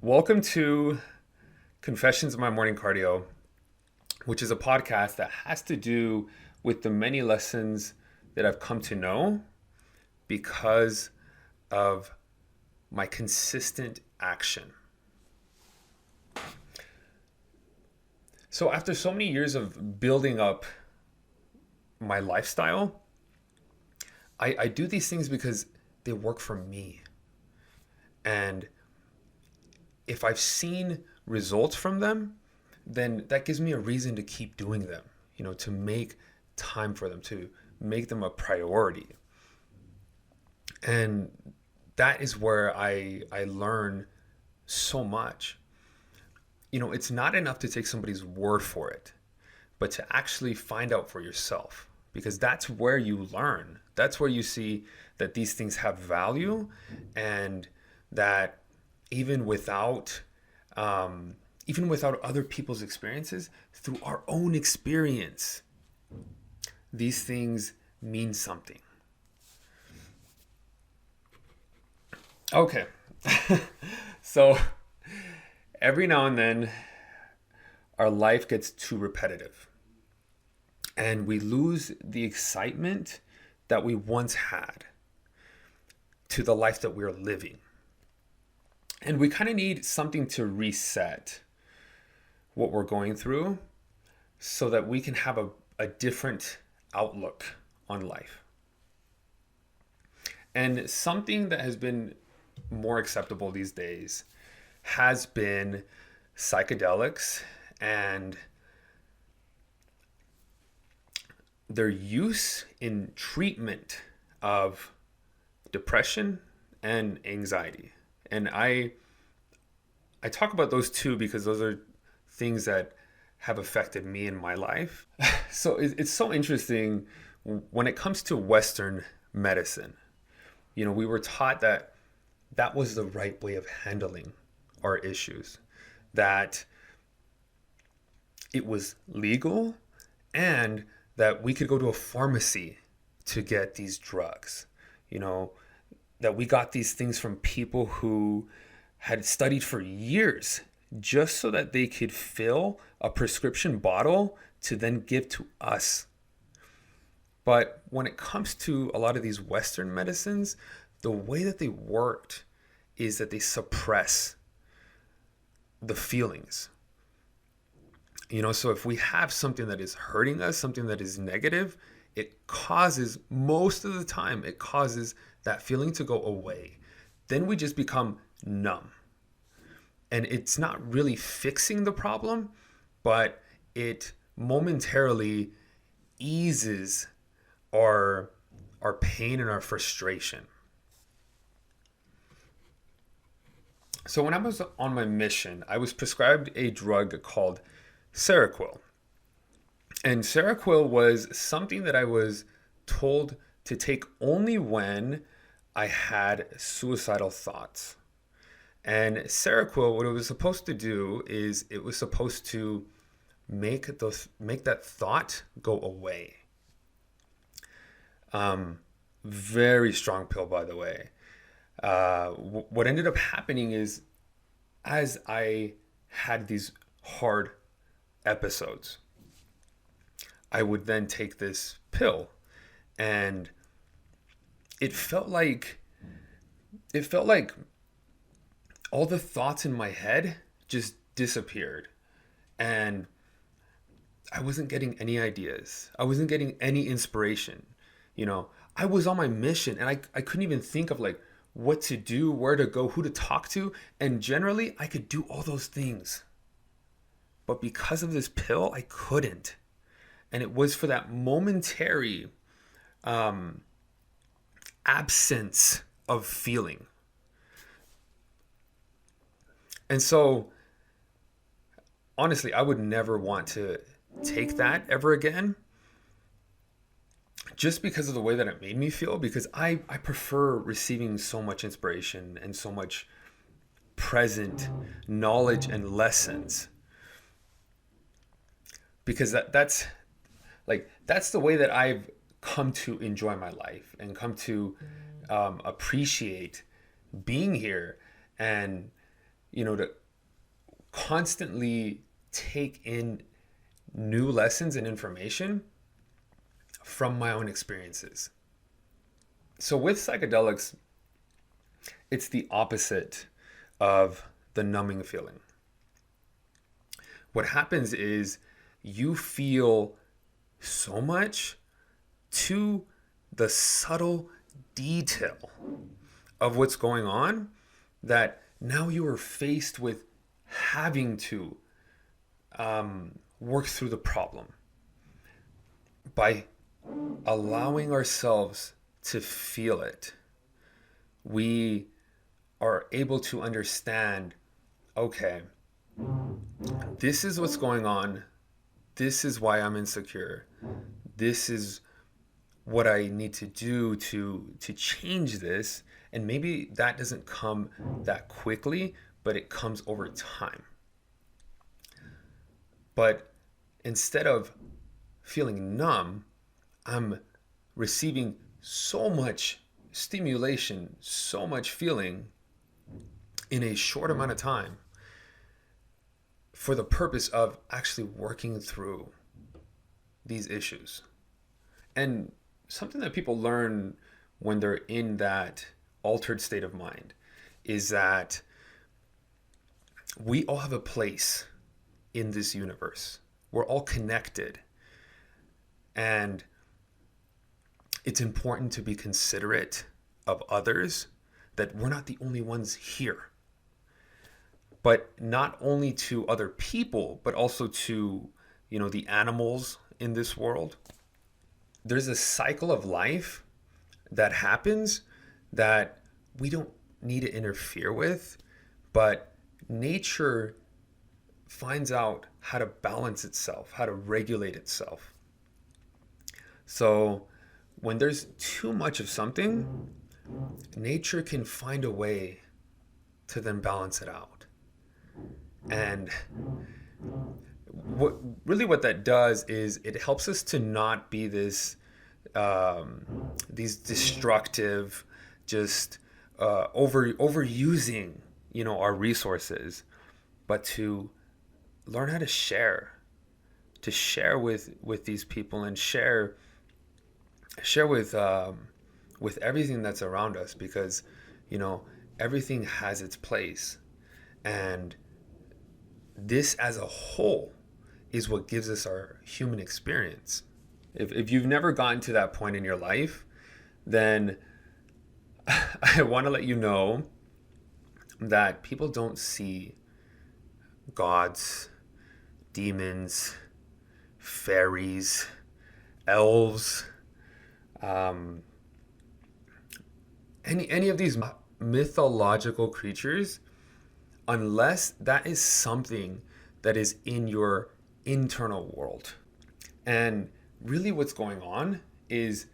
Welcome to Confessions of My Morning Cardio, which is a podcast that has to do with the many lessons that I've come to know because of my consistent action. So, after so many years of building up my lifestyle, I do these things because they work for me. And if I've seen results from them, then that gives me a reason to keep doing them, to make time for them, to make them a priority. And that is where I learn so much. It's not enough to take somebody's word for it, but to actually find out for yourself, because that's where you learn. That's where you see that these things have value, and that even without other people's experiences, through our own experience, these things mean something. Okay. So every now and then our life gets too repetitive and we lose the excitement that we once had to the life that we're living. And we kind of need something to reset what we're going through so that we can have a different outlook on life. And something that has been more acceptable these days has been psychedelics and their use in treatment of depression and anxiety. And I talk about those two because those are things that have affected me in my life. So it's so interesting when it comes to Western medicine. We were taught that was the right way of handling our issues, that it was legal and that we could go to a pharmacy to get these drugs, that we got these things from people who had studied for years just so that they could fill a prescription bottle to then give to us. But when it comes to a lot of these Western medicines, the way that they worked is that they suppress the feelings. So if we have something that is hurting us, something that is negative, most of the time, it causes that feeling to go away. Then we just become numb. And it's not really fixing the problem, but it momentarily eases our pain and our frustration. So when I was on my mission, I was prescribed a drug called Seroquel. And Seroquel was something that I was told to take only when I had suicidal thoughts. And Seroquel, what it was supposed to do is it was supposed to make that thought go away. Very strong pill, by the way. What ended up happening is, as I had these hard episodes, I would then take this pill, and it felt like all the thoughts in my head just disappeared, and I wasn't getting any ideas. I wasn't getting any inspiration. I was on my mission, and I couldn't even think of what to do, where to go, who to talk to. And generally, I could do all those things. But because of this pill, I couldn't. And it was for that momentary absence of feeling. And so, honestly, I would never want to take that ever again, just because of the way that it made me feel, because I prefer receiving so much inspiration and so much present knowledge and lessons, because that's the way that I've come to enjoy my life and come to appreciate being here and to constantly take in new lessons and information from my own experiences. So with psychedelics, it's the opposite of the numbing feeling. What happens is you feel so much to the subtle detail of what's going on that now you are faced with having to work through the problem. By allowing ourselves to feel it, we are able to understand, okay, this is what's going on. This is why I'm insecure. This is what I need to do to change this. And maybe that doesn't come that quickly, but it comes over time. But instead of feeling numb, I'm receiving so much stimulation, so much feeling in a short amount of time for the purpose of actually working through these issues. And something that people learn when they're in that altered state of mind is that we all have a place in this universe. We're all connected. And it's important to be considerate of others, that we're not the only ones here. But not only to other people, but also to, the animals in this world. There's a cycle of life that happens that we don't need to interfere with, but nature finds out how to balance itself, how to regulate itself. So when there's too much of something, nature can find a way to then balance it out. And what that does is it helps us to not be these destructive, just overusing, our resources, but to learn how to share with these people and share with everything that's around us, because everything has its place, and this as a whole is what gives us our human experience. If you've never gotten to that point in your life, then I want to let you know that people don't see gods, demons, fairies, elves, any of these mythological creatures, unless that is something that is in your internal world. And really what's going on is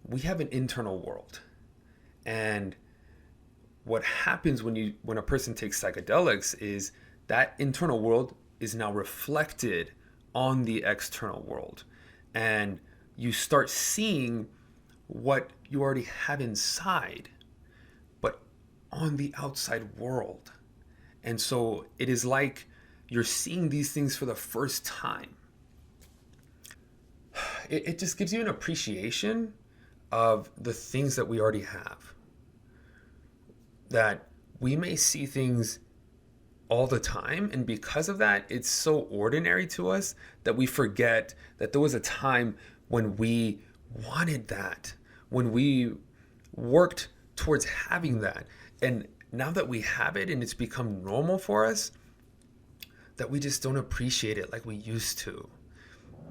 we have an internal world. And what happens when a person takes psychedelics is that internal world is now reflected on the external world. And you start seeing what you already have inside, but on the outside world. And so it is like you're seeing these things for the first time. It just gives you an appreciation of the things that we already have. That we may see things all the time, and because of that, it's so ordinary to us that we forget that there was a time when we wanted that, when we worked towards having that. And now that we have it and it's become normal for us, that we just don't appreciate it like we used to.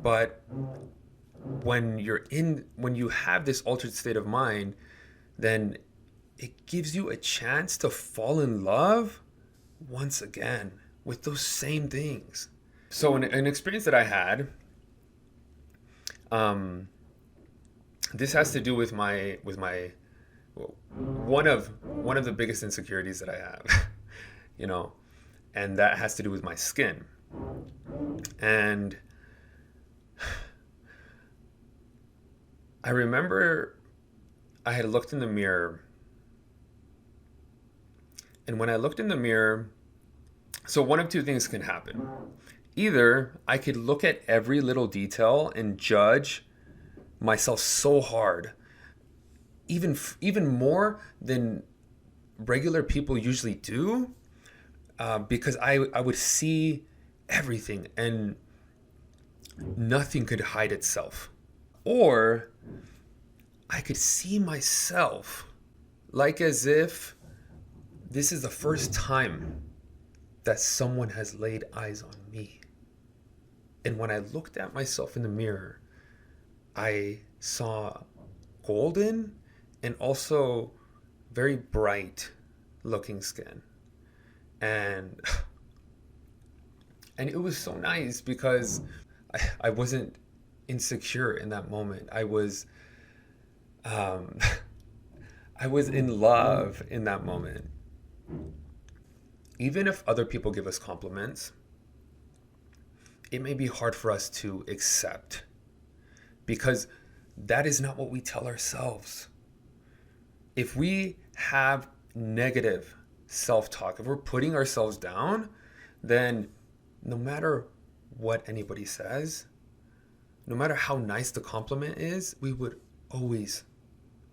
But when you have this altered state of mind, then it gives you a chance to fall in love once again with those same things. So an experience that I had, this has to do with my one of the biggest insecurities that I have, and that has to do with my skin. And I remember I had looked in the mirror, and when I looked in the mirror, So one of two things can happen. Either I could look at every little detail and judge myself so hard, even more than regular people usually do, because I would see everything and nothing could hide itself. Or I could see myself like as if this is the first time that someone has laid eyes on me. And when I looked at myself in the mirror, I saw golden and also very bright looking skin. And and it was so nice because I wasn't insecure in that moment. Um, I was in love in that moment. Even if other people give us compliments, it may be hard for us to accept because that is not what we tell ourselves. If we have negative self talk, if we're putting ourselves down, then no matter what anybody says, no matter how nice the compliment is, we would always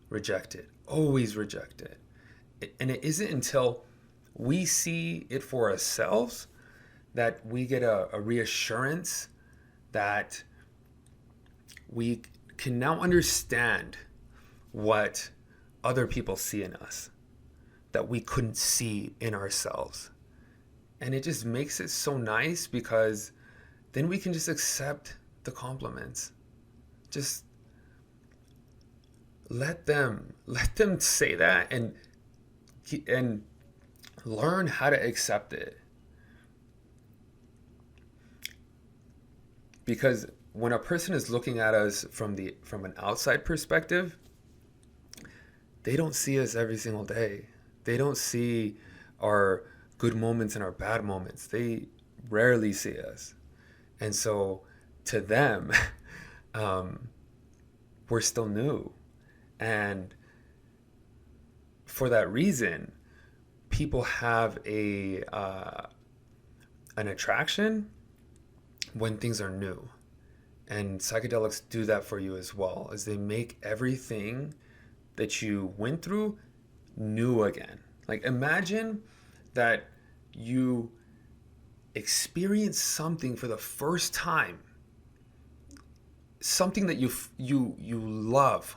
reject it, always reject it. And it isn't until we see it for ourselves that we get a reassurance that we can now understand what other people see in us that we couldn't see in ourselves. And it just makes it so nice because then we can just accept the compliments. Just let them say that and learn how to accept it. Because when a person is looking at us from an outside perspective, they don't see us every single day. They don't see our good moments and our bad moments. They rarely see us. And so to them, we're still new. And for that reason, people have an attraction when things are new. And psychedelics do that for you as well, as they make everything that you went through new again. Like imagine that you experience something for the first time, something that you love,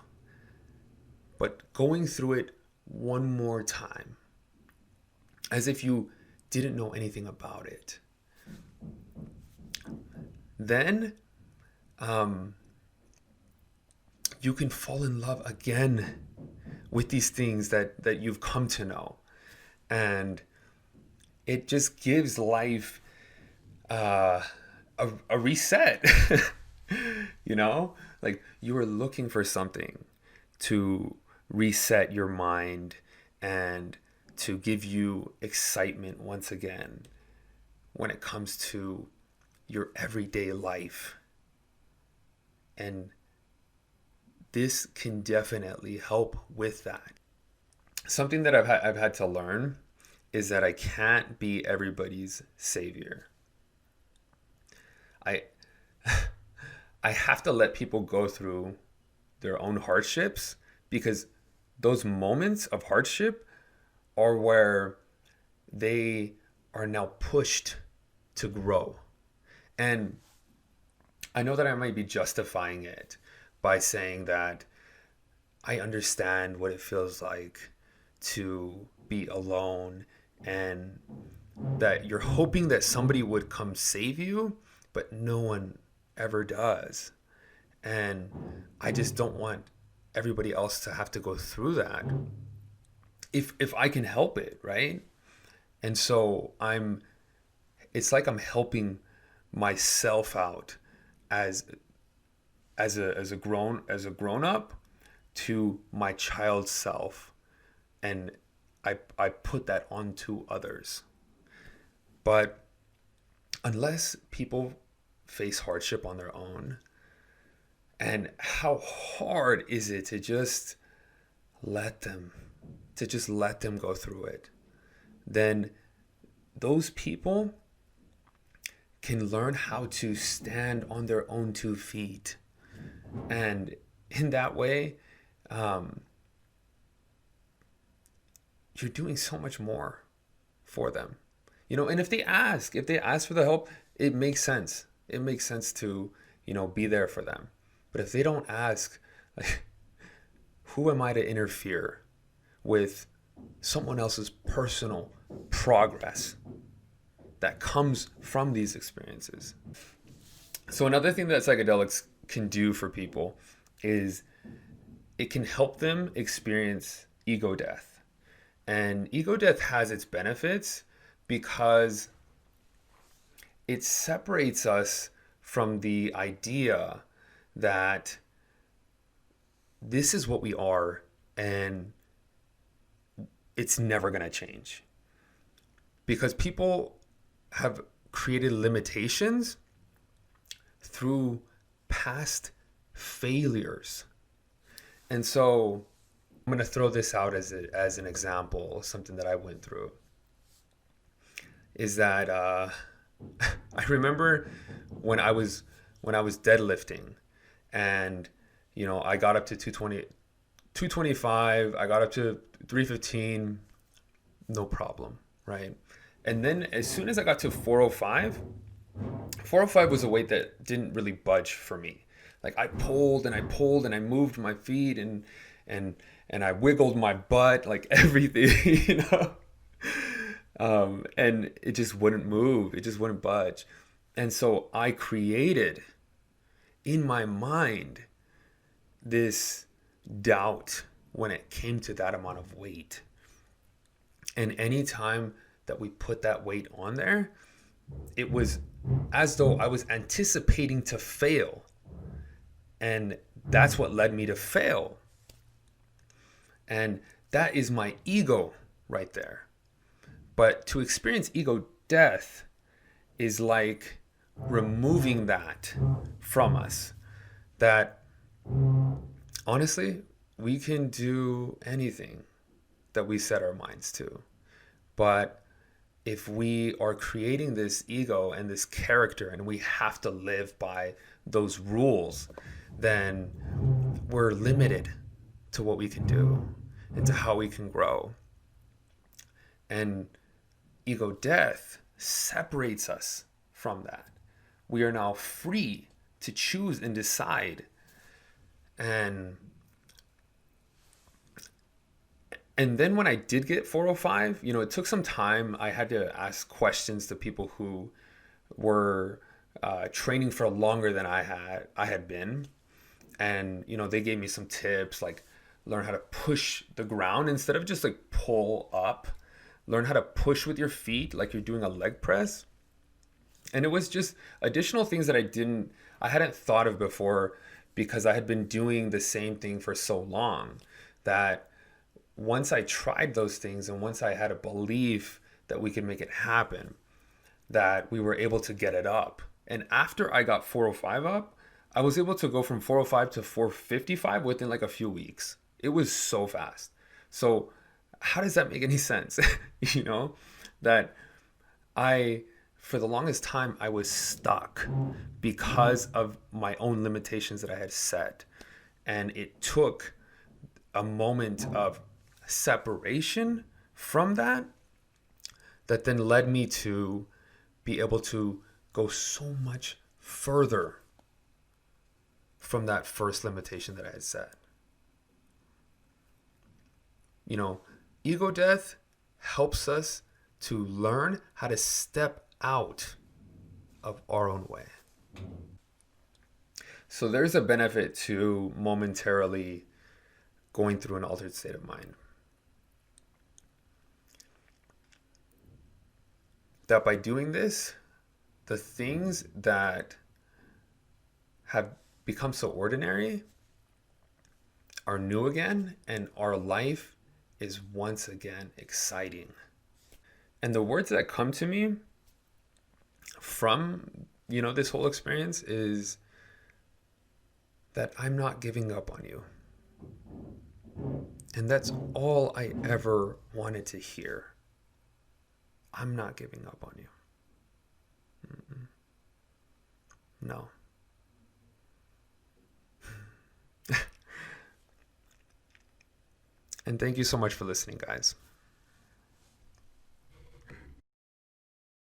but going through it one more time, as if you didn't know anything about it. Then you can fall in love again with these things that you've come to know. And it just gives life a reset. You know, like you were looking for something to reset your mind and to give you excitement once again when it comes to your everyday life. And this can definitely help with that. Something that I've had to learn is that I can't be everybody's savior. I I have to let people go through their own hardships because those moments of hardship are where they are now pushed to grow. And I know that I might be justifying it by saying that I understand what it feels like to be alone and that you're hoping that somebody would come save you, but no one ever does. And I just don't want everybody else to have to go through that if I can help it, right? And so it's like I'm helping myself out as a grown up to my child self, and I put that onto others. But unless people face hardship on their own, and how hard is it to just let them go through it, then those people can learn how to stand on their own 2 feet. And in that way, you're doing so much more for them. And if they ask for the help, it makes sense. It makes sense to, be there for them. But if they don't ask, like, who am I to interfere with someone else's personal progress that comes from these experiences? So another thing that psychedelics can do for people is it can help them experience ego death. And ego death has its benefits because it separates us from the idea that this is what we are and it's never going to change. Because people have created limitations through past failures. And so I'm going to throw this out as an example, something that I went through. Is that I remember when I was deadlifting, and I got up to 225, I got up to 315, no problem, right? And then as soon as I got to 405 was a weight that didn't really budge for me. Like I pulled and I pulled and I moved my feet and I wiggled my butt, like everything, and it just wouldn't move. It just wouldn't budge. And so I created in my mind this doubt when it came to that amount of weight. And anytime that we put that weight on there, it was as though I was anticipating to fail. And that's what led me to fail. And that is my ego right there. But to experience ego death is like removing that from us. That honestly, we can do anything that we set our minds to. But if we are creating this ego and this character and we have to live by those rules, then we're limited to what we can do and to how we can grow. And ego death separates us from that. We are now free to choose and decide. And then when I did get 405, it took some time. I had to ask questions to people who were training for longer than I had been. And, they gave me some tips, like learn how to push the ground instead of just like pull up. Learn how to push with your feet like you're doing a leg press. And it was just additional things that I hadn't thought of before, because I had been doing the same thing for so long that once I tried those things and once I had a belief that we could make it happen, that we were able to get it up. And after I got 405 up, I was able to go from 405 to 455 within like a few weeks. It was so fast. So how does that make any sense? That for the longest time, I was stuck because of my own limitations that I had set. And it took a moment of separation from that then led me to be able to go so much further from that first limitation that I had set. Ego death helps us to learn how to step out of our own way. So there's a benefit to momentarily going through an altered state of mind. That by doing this, the things that have become so ordinary are new again, and our life is once again exciting. And the words that come to me from, this whole experience is that I'm not giving up on you. And that's all I ever wanted to hear. I'm not giving up on you. No. And thank you so much for listening, guys.